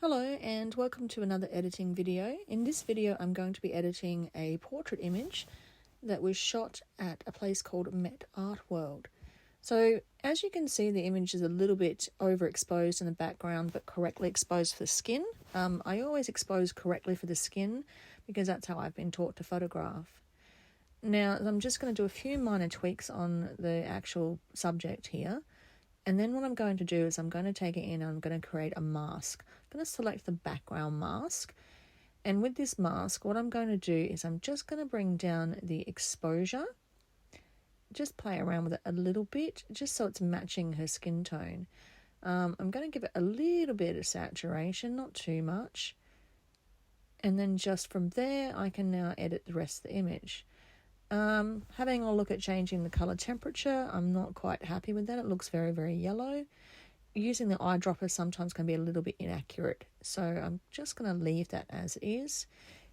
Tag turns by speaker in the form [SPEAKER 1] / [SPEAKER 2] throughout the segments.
[SPEAKER 1] Hello and welcome to another editing video. In this video I'm going to be editing a portrait image that was shot at a place called Met Art World. So as you can see, the image is a little bit overexposed in the background but correctly exposed for the skin. I always expose correctly for the skin because that's how I've been taught to photograph. Now I'm just going to do a few minor tweaks on the actual subject here. And then what I'm going to do is I'm going to take it in and I'm going to create a mask. I'm going to select the background mask. And with this mask, what I'm going to do is I'm just going to bring down the exposure. Just play around with it a little bit, just so it's matching her skin tone. I'm going to give it a little bit of saturation, not too much. And then just from there, I can now edit the rest of the image. Having a look at changing the color temperature, I'm not quite happy with that. It looks very, very yellow. Using the eyedropper sometimes can be a little bit inaccurate, so I'm just going to leave that as is.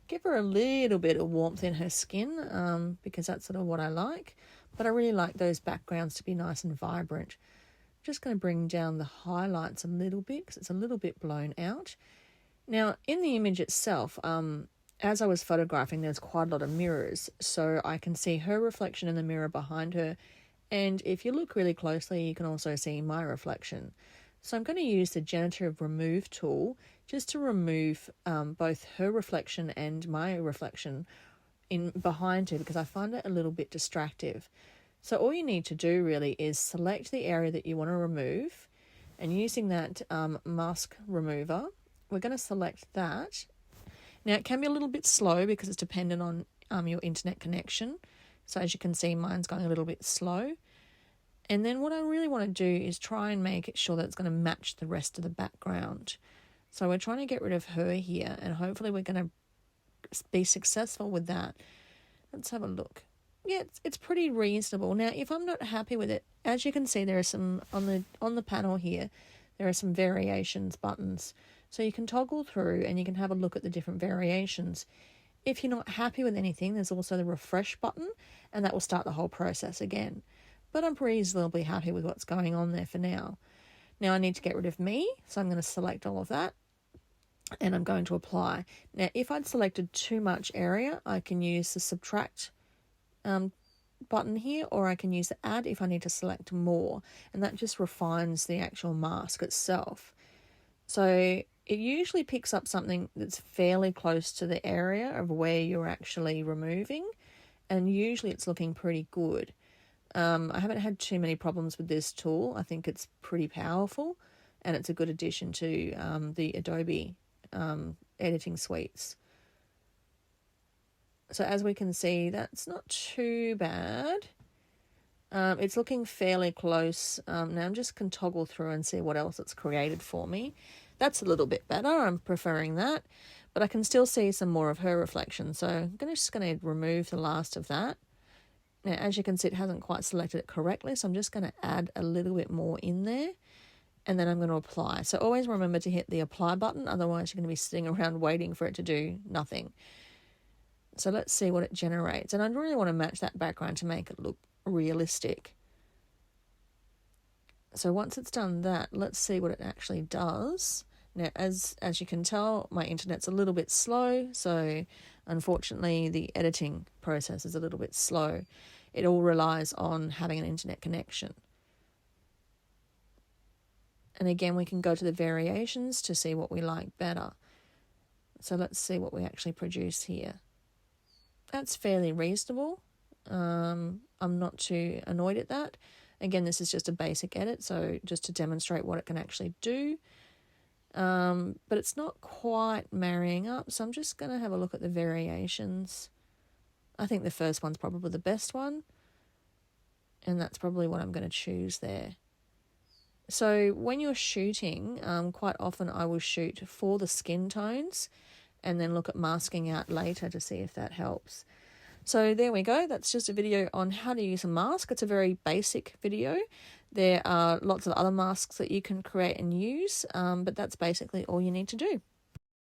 [SPEAKER 1] Give her a little bit of warmth in her skin, because that's sort of what I like, but I really like those backgrounds to be nice and vibrant. I'm just going to bring down the highlights a little bit because it's a little bit blown out. Now in the image itself, as I was photographing, there's quite a lot of mirrors, so I can see her reflection in the mirror behind her, and if you look really closely you can also see my reflection. So I'm going to use the Generative Remove tool just to remove both her reflection and my reflection in behind her, because I find it a little bit distractive. So all you need to do really is select the area that you want to remove, and using that mask remover, we're going to select that. Now, it can be a little bit slow because it's dependent on your internet connection. So as you can see, mine's going a little bit slow. And then what I really want to do is try and make sure that it's going to match the rest of the background. So we're trying to get rid of her here, and hopefully we're going to be successful with that. Let's have a look. Yeah, it's pretty reasonable. Now, if I'm not happy with it, as you can see, there are some on the panel here, there are some variations buttons. So you can toggle through and you can have a look at the different variations. If you're not happy with anything, there's also the refresh button, and that will start the whole process again. But I'm reasonably happy with what's going on there for now. Now I need to get rid of me, so I'm going to select all of that and I'm going to apply. Now if I'd selected too much area, I can use the subtract button here, or I can use the add if I need to select more, and that just refines the actual mask itself. So it usually picks up something that's fairly close to the area of where you're actually removing, and usually it's looking pretty good. I haven't had too many problems with this tool. I think it's pretty powerful, and it's a good addition to the Adobe editing suites. So as we can see, that's not too bad. It's looking fairly close. Now I'm just going to toggle through and see what else it's created for me. That's a little bit better. I'm preferring that, but I can still see some more of her reflection. So I'm just going to remove the last of that. Now, as you can see, it hasn't quite selected it correctly, so I'm just going to add a little bit more in there, and then I'm going to apply. So always remember to hit the apply button, otherwise you're going to be sitting around waiting for it to do nothing. So let's see what it generates, and I really want to match that background to make it look realistic. So once it's done that, let's see what it actually does. Now, as you can tell, my internet's a little bit slow, so unfortunately the editing process is a little bit slow. It all relies on having an internet connection. And again, we can go to the variations to see what we like better. So let's see what we actually produce here. That's fairly reasonable. I'm not too annoyed at that. Again, this is just a basic edit, so just to demonstrate what it can actually do. But it's not quite marrying up, so I'm just going to have a look at the variations. I think the first one's probably the best one, and that's probably what I'm going to choose there. So when you're shooting, quite often I will shoot for the skin tones and then look at masking out later to see if that helps. So there we go. That's just a video on how to use a mask. It's a very basic video. There are lots of other masks that you can create and use, but that's basically all you need to do.